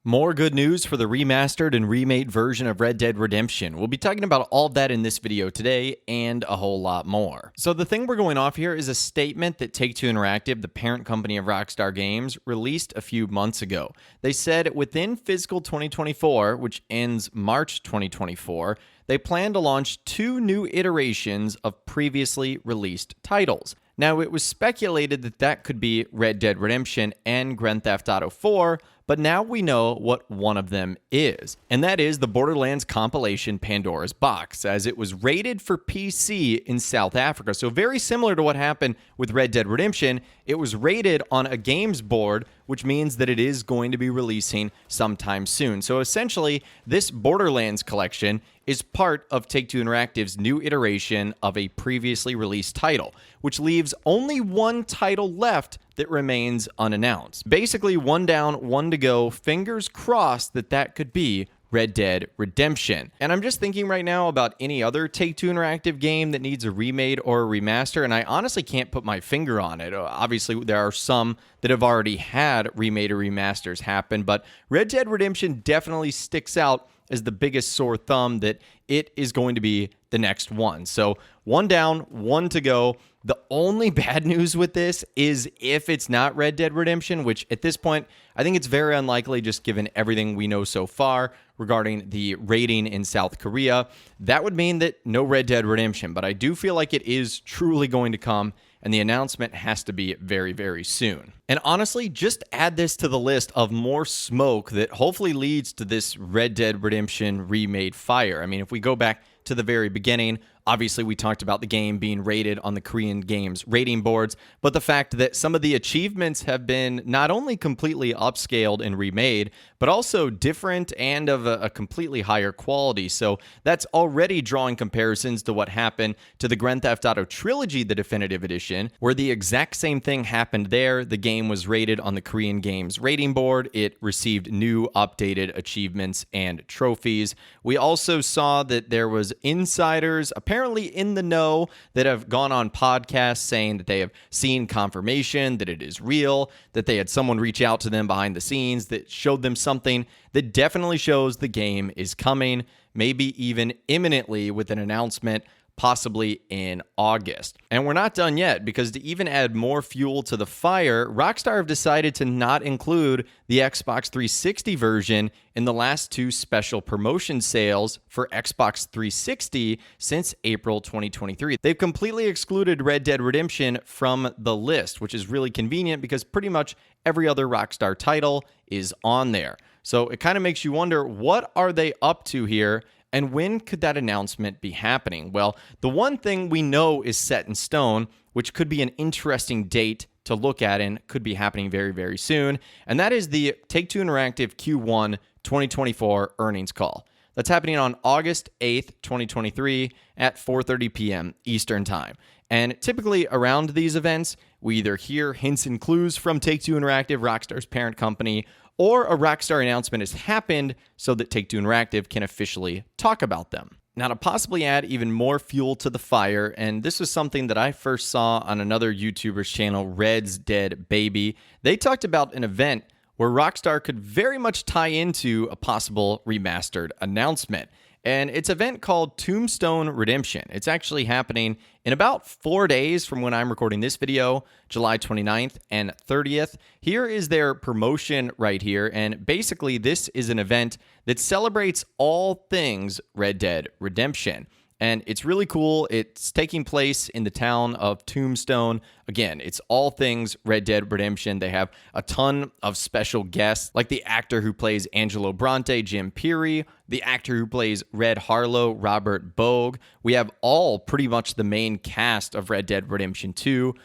More good news for the remastered and remade version of Red Dead Redemption. We'll be talking about all of that in this video today and a whole lot more. So the thing we're going off here is a statement that Take-Two Interactive, the parent company of Rockstar Games, released a few months ago. They said within fiscal 2024, which ends March 2024, they plan to launch 2 new iterations of previously released titles. Now, it was speculated that that could be Red Dead Redemption and Grand Theft Auto 4, but now we know what one of them is, and that is the Borderlands compilation Pandora's Box, as it was rated for PC in South Africa. So very similar to what happened with Red Dead Redemption, it was rated on a games board, which means that it is going to be releasing sometime soon. So essentially, this Borderlands collection is part of Take-Two Interactive's new iteration of a previously released title, which leaves only one title left that remains unannounced. Basically, one down, one to go. Fingers crossed that that could be Red Dead Redemption. And I'm just thinking right now about any other Take-Two Interactive game that needs a remade or a remaster, and I honestly can't put my finger on it. Obviously, there are some that have already had remade or remasters happen, but Red Dead Redemption definitely sticks out as the biggest sore thumb that it is going to be the next one. So one down, one to go. The only bad news with this is if it's not Red Dead Redemption, which at this point, I think it's very unlikely just given everything we know so far regarding the rating in South Korea. That would mean that no Red Dead Redemption, but I do feel like it is truly going to come, and the announcement has to be very, very soon. And honestly, just add this to the list of more smoke that hopefully leads to this Red Dead Redemption remade fire. I mean, if we go back to the very beginning, obviously we talked about the game being rated on the Korean games rating boards, but the fact that some of the achievements have been not only completely upscaled and remade, but also different and of a completely higher quality. So that's already drawing comparisons to what happened to the Grand Theft Auto Trilogy, the Definitive Edition, where the exact same thing happened there. The game was rated on the Korean games rating board. It received new updated achievements and trophies. We also saw that there was insiders apparently in the know that have gone on podcasts saying that they have seen confirmation that it is real, that they had someone reach out to them behind the scenes that showed them something that definitely shows the game is coming, maybe even imminently with an announcement possibly in August. And we're not done yet, because to even add more fuel to the fire, Rockstar have decided to not include the Xbox 360 version in the last 2 special promotion sales for Xbox 360 since April 2023. They've completely excluded Red Dead Redemption from the list, which is really convenient because pretty much every other Rockstar title is on there. So it kind of makes you wonder, what are they up to here? And when could that announcement be happening? Well, the one thing we know is set in stone, which could be an interesting date to look at and could be happening very, very soon, and that is the Take-Two Interactive Q1 2024 earnings call. That's happening on August 8th, 2023 at 4:30 p.m. Eastern Time. And typically around these events, we either hear hints and clues from Take-Two Interactive, Rockstar's parent company, or a Rockstar announcement has happened so that Take-Two Interactive can officially talk about them. Now, to possibly add even more fuel to the fire, and this was something that I first saw on another YouTuber's channel, Red's Dead Baby, they talked about an event where Rockstar could very much tie into a possible remastered announcement. And it's an event called Tombstone Redemption. It's actually happening in about 4 days from when I'm recording this video, July 29th and 30th. Here is their promotion right here. And basically, this is an event that celebrates all things Red Dead Redemption. And it's really cool. It's taking place in the town of Tombstone. Again, it's all things Red Dead Redemption. They have a ton of special guests, like the actor who plays Angelo Bronte, Jim Peary, the actor who plays Red Harlow, Robert Bogue. We have all pretty much the main cast of Red Dead Redemption 2.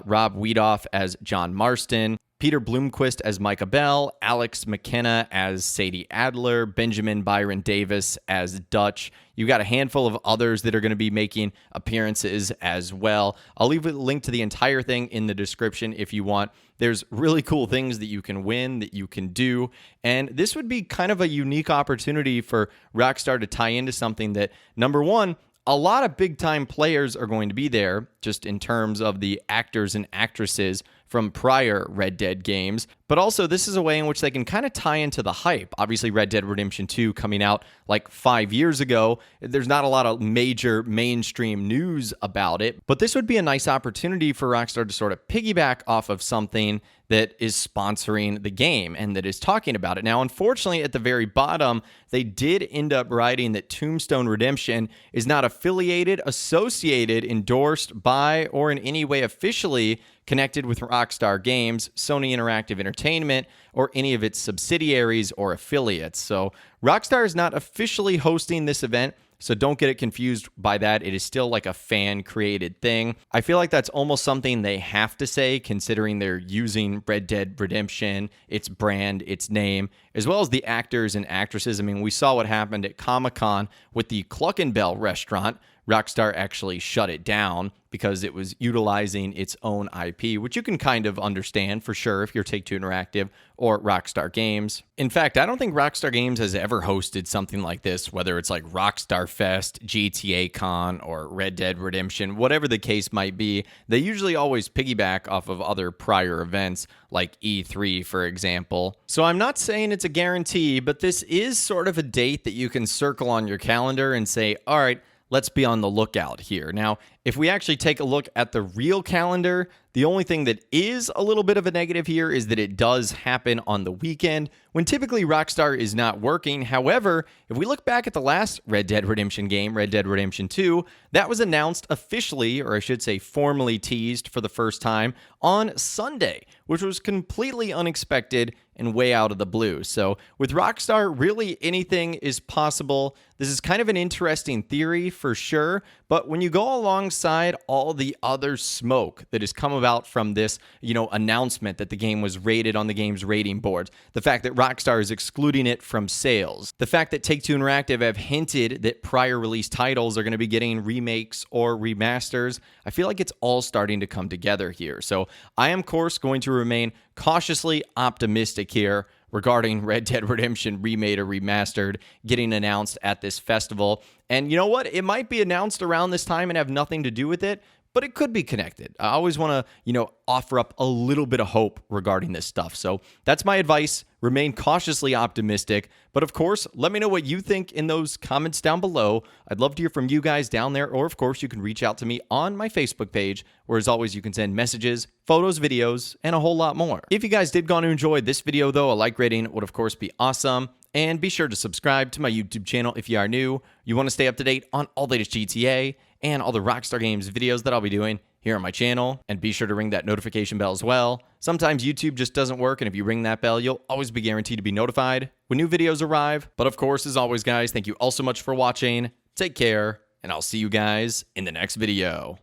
Rob Wiedoff as John Marston, Peter Bloomquist as Micah Bell, Alex McKenna as Sadie Adler, Benjamin Byron Davis as Dutch. You've got a handful of others that are going to be making appearances as well. I'll leave a link to the entire thing in the description if you want. There's really cool things that you can win, that you can do, and this would be kind of a unique opportunity for Rockstar to tie into something that, number one, a lot of big-time players are going to be there, just in terms of the actors and actresses from prior Red Dead games, but also this is a way in which they can kind of tie into the hype. Obviously, Red Dead Redemption 2 coming out like 5 years ago, there's not a lot of major mainstream news about it, but this would be a nice opportunity for Rockstar to sort of piggyback off of something that is sponsoring the game and that is talking about it. Now, unfortunately, at the very bottom, they did end up writing that Tombstone Redemption is not affiliated, associated, endorsed by, or in any way officially connected with Rockstar Games, Sony Interactive Entertainment, or any of its subsidiaries or affiliates. So Rockstar is not officially hosting this event, so don't get it confused by that. It is still like a fan-created thing. I feel like that's almost something they have to say, considering they're using Red Dead Redemption, its brand, its name, as well as the actors and actresses. I mean, we saw what happened at Comic-Con with the Cluckenbell restaurant. Rockstar actually shut it down because it was utilizing its own IP, which you can kind of understand for sure if you're Take-Two Interactive or Rockstar Games. In fact, I don't think Rockstar Games has ever hosted something like this, whether it's like Rockstar Fest, GTA Con, or Red Dead Redemption, whatever the case might be. They usually always piggyback off of other prior events, like E3, for example. So I'm not saying it's a guarantee, but this is sort of a date that you can circle on your calendar and say, all right, let's be on the lookout here. Now, if we actually take a look at the real calendar, the only thing that is a little bit of a negative here is that it does happen on the weekend when typically Rockstar is not working. However, if we look back at the last Red Dead Redemption game, Red Dead Redemption 2, that was announced officially, or I should say formally teased for the first time on Sunday, which was completely unexpected and way out of the blue. So with Rockstar, really anything is possible. This is kind of an interesting theory for sure, but when you go alongside all the other smoke that has come about from this, announcement that the game was rated on the game's rating boards, the fact that Rockstar is excluding it from sales, the fact that Take-Two Interactive have hinted that prior release titles are going to be getting remakes or remasters, I feel like it's all starting to come together here. So I am, of course, going to remain cautiously optimistic here regarding Red Dead Redemption Remade or Remastered getting announced at this festival. And you know what? It might be announced around this time and have nothing to do with it, but it could be connected. I always want to, offer up a little bit of hope regarding this stuff. So that's my advice. Remain cautiously optimistic. But of course, let me know what you think in those comments down below. I'd love to hear from you guys down there. Or of course, you can reach out to me on my Facebook page, where as always, you can send messages, photos, videos, and a whole lot more. If you guys did go on to enjoy this video though, a like rating would of course be awesome. And be sure to subscribe to my YouTube channel if you are new. You want to stay up to date on all the latest GTA and all the Rockstar Games videos that I'll be doing here on my channel. And be sure to ring that notification bell as well. Sometimes YouTube just doesn't work, and if you ring that bell, you'll always be guaranteed to be notified when new videos arrive. But of course, as always, guys, thank you all so much for watching. Take care, and I'll see you guys in the next video.